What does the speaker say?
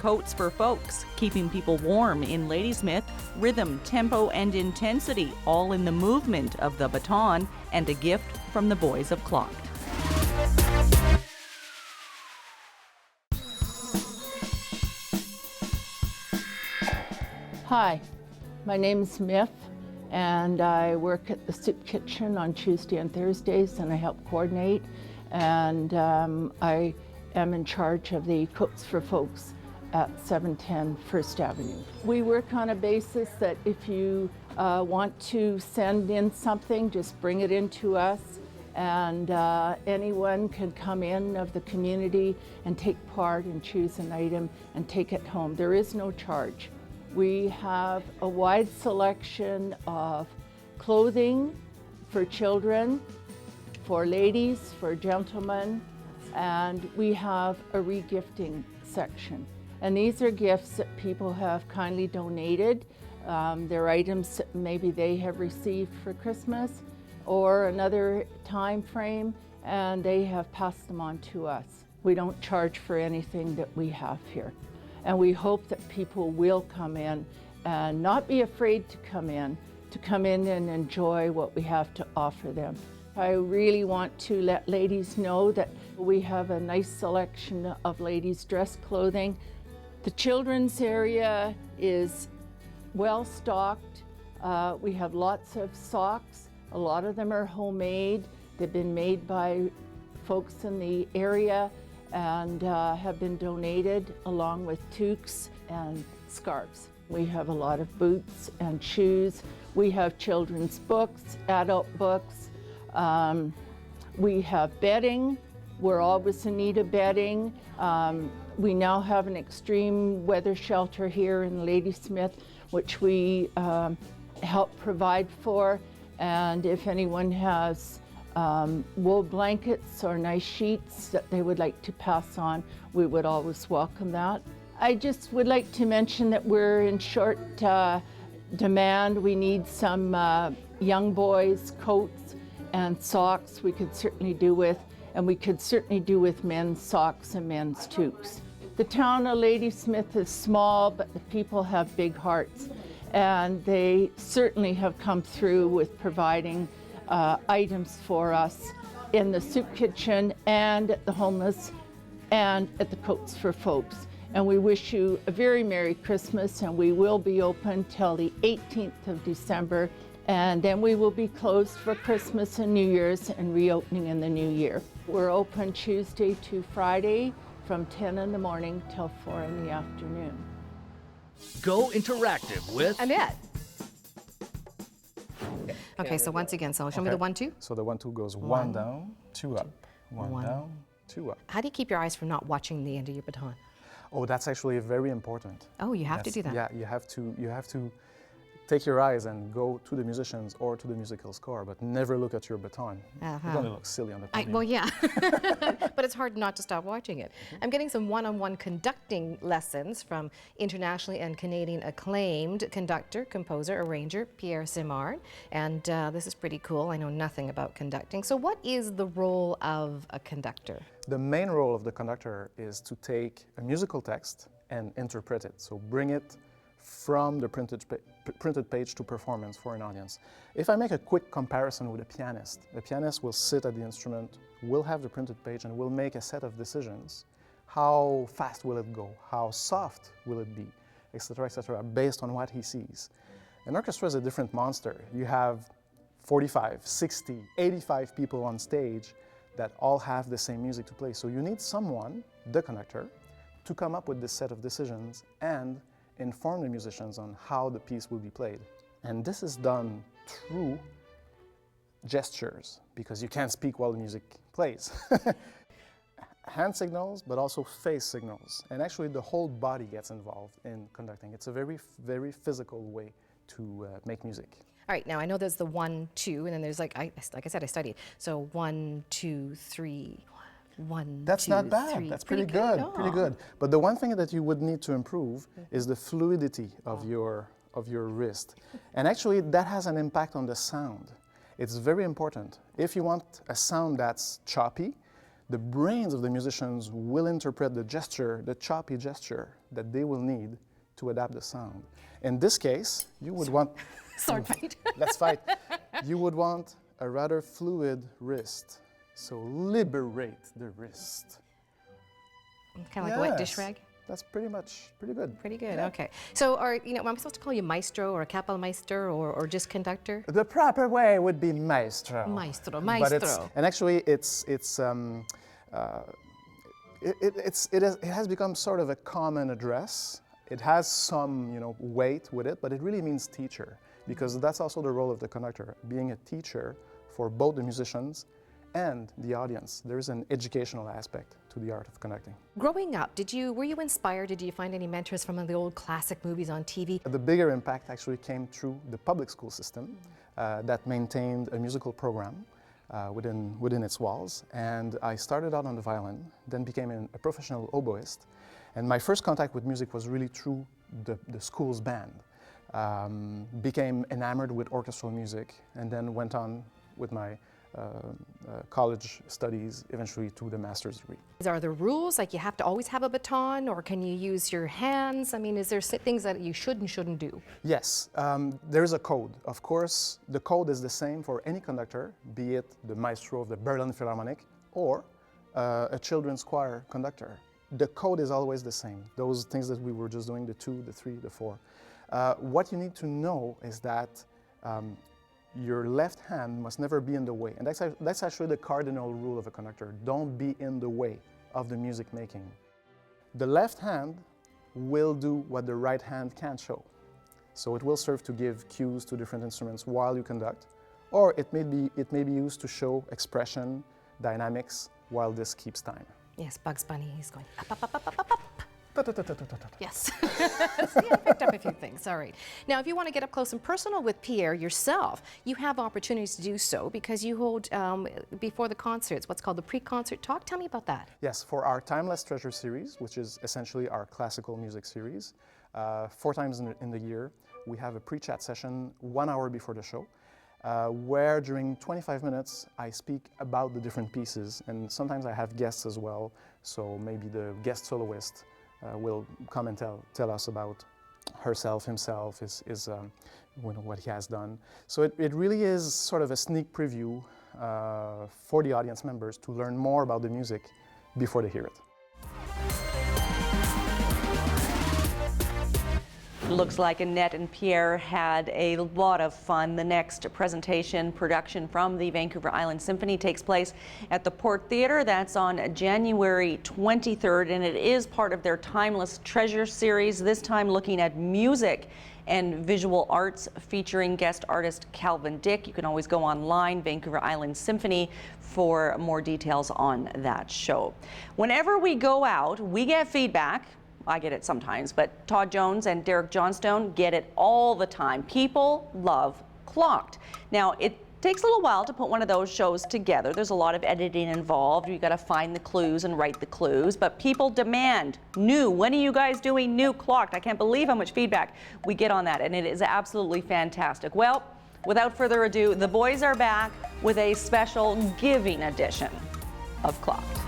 coats for folks, keeping people warm in Ladysmith, rhythm, tempo, and intensity, all in the movement of the baton, and a gift from the boys of Clocked. Hi, my name is Miff, and I work at the Soup Kitchen on Tuesday and Thursdays, and I help coordinate, and I am in charge of the Coats for Folks at 710 First Avenue. We work on a basis that if you want to send in something, just bring it in to us, and anyone can come in of the community and take part and choose an item and take it home. There is no charge. We have a wide selection of clothing for children, for ladies, for gentlemen, and we have a re-gifting section. And these are gifts that people have kindly donated. They're items that maybe they have received for Christmas or another time frame, and they have passed them on to us. We don't charge for anything that we have here. And we hope that people will come in and not be afraid to come in and enjoy what we have to offer them. I really want to let ladies know that we have a nice selection of ladies' dress clothing. The children's area is well stocked. We have lots of socks. A lot of them are homemade. They've been made by folks in the area and have been donated along with toques and scarves. We have a lot of boots and shoes. We have children's books, adult books. We have bedding. We're always in need of bedding. We now have an extreme weather shelter here in Ladysmith, which we help provide for. And if anyone has wool blankets or nice sheets that they would like to pass on, we would always welcome that. I just would like to mention that we're in short demand. We need some young boys' coats and socks we could certainly do with, and we could certainly do with men's socks and men's toques. The town of Ladysmith is small, but the people have big hearts, and they certainly have come through with providing items for us in the soup kitchen and at the homeless and at the Coats for Folks. And we wish you a very Merry Christmas, and we will be open till the 18th of December, and then we will be closed for Christmas and New Year's and reopening in the new year. We're open Tuesday to Friday from 10 in the morning till 4 in the afternoon. Go interactive with Annette. Okay, so once again, so show me the 1-2. So the 1-2 goes one down, two up, one down, two up. How do you keep your eyes from not watching the end of your baton? Oh, that's actually very important. Oh, you have to do that. Yeah, you have to take your eyes and go to the musicians or to the musical score, but never look at your baton. You're going to look silly on the podium. Well, yeah, but it's hard not to stop watching it. I'm getting some one-on-one conducting lessons from internationally and Canadian acclaimed conductor, composer, arranger, Pierre Simard, and this is pretty cool. I know nothing about conducting. So what is the role of a conductor? The main role of the conductor is to take a musical text and interpret it. So bring it from the printed page to performance for an audience. If I make a quick comparison with a pianist will sit at the instrument, will have the printed page, and will make a set of decisions. How fast will it go? How soft will it be? Etc., based on what he sees. An orchestra is a different monster. You have 45, 60, 85 people on stage that all have the same music to play. So you need someone, the conductor, to come up with this set of decisions and inform the musicians on how the piece will be played. And this is done through gestures, because you can't speak while the music plays. Hand signals, but also face signals. And actually the whole body gets involved in conducting. It's a very, very physical way to make music. All right, now I know there's the 1-2, and then there's like I said, I studied. So 1, 2, 3. 1, That's 2, not bad. 3. That's pretty good. Pretty good. But the one thing that you would need to improve is the fluidity of your wrist, and actually that has an impact on the sound. It's very important. If you want a sound that's choppy, the brains of the musicians will interpret the gesture, the choppy gesture that they will need to adapt the sound. In this case, you would want... Sword fight. Let's fight. You would want a rather fluid wrist. So liberate the wrist. Kind of like a wet dish rag? That's pretty good. Pretty good, Yeah. okay. So am I supposed to call you maestro or Kapellmeister or just conductor? The proper way would be maestro. Maestro, But maestro. and actually, it has become sort of a common address. It has some, weight with it, but it really means teacher, because that's also the role of the conductor, being a teacher for both the musicians and the audience. There is an educational aspect to the art of conducting. Growing up, were you inspired? Did you find any mentors from the old classic movies on TV? The bigger impact actually came through the public school system that maintained a musical program within its walls. And I started out on the violin, then became a professional oboist. And my first contact with music was really through the school's band. Became enamored with orchestral music, and then went on with my college studies, eventually to the master's degree. Are there rules, like you have to always have a baton, or can you use your hands? I mean, is there things that you should and shouldn't do? Yes, there is a code. Of course, the code is the same for any conductor, be it the maestro of the Berlin Philharmonic or a children's choir conductor. The code is always the same. Those things that we were just doing, the 2, the 3, the 4. What you need to know is that your left hand must never be in the way. And that's actually the cardinal rule of a conductor. Don't be in the way of the music making. The left hand will do what the right hand can't show. So it will serve to give cues to different instruments while you conduct, or it may be used to show expression, dynamics, while this keeps time. Yes, Bugs Bunny, he's going up, up, up, up, up, up, up. Yes. See, I picked up a few things. All right. Now, if you want to get up close and personal with Pierre yourself, you have opportunities to do so because you hold, before the concerts, what's called the pre-concert talk. Tell me about that. Yes, for our Timeless Treasure series, which is essentially our classical music series, 4 times in the year, we have a pre-chat session 1 hour before the show, where during 25 minutes I speak about the different pieces, and sometimes I have guests as well, so maybe the guest soloist will come and tell us about herself, himself, what he has done. So it really is sort of a sneak preview for the audience members to learn more about the music before they hear it. Looks like Annette and Pierre had a lot of fun. The next production from the Vancouver Island Symphony takes place at the Port Theatre. That's on January 23rd, and it is part of their Timeless Treasure series, this time looking at music and visual arts featuring guest artist Calvin Dick. You can always go online, Vancouver Island Symphony, for more details on that show. Whenever we go out, we get feedback. I get it sometimes, but Todd Jones and Derek Johnstone get it all the time. People love Clocked. Now, it takes a little while to put one of those shows together. There's a lot of editing involved. You got to find the clues and write the clues, but people demand new. When are you guys doing new Clocked? I can't believe how much feedback we get on that, and it is absolutely fantastic. Well, without further ado, the boys are back with a special giving edition of Clocked.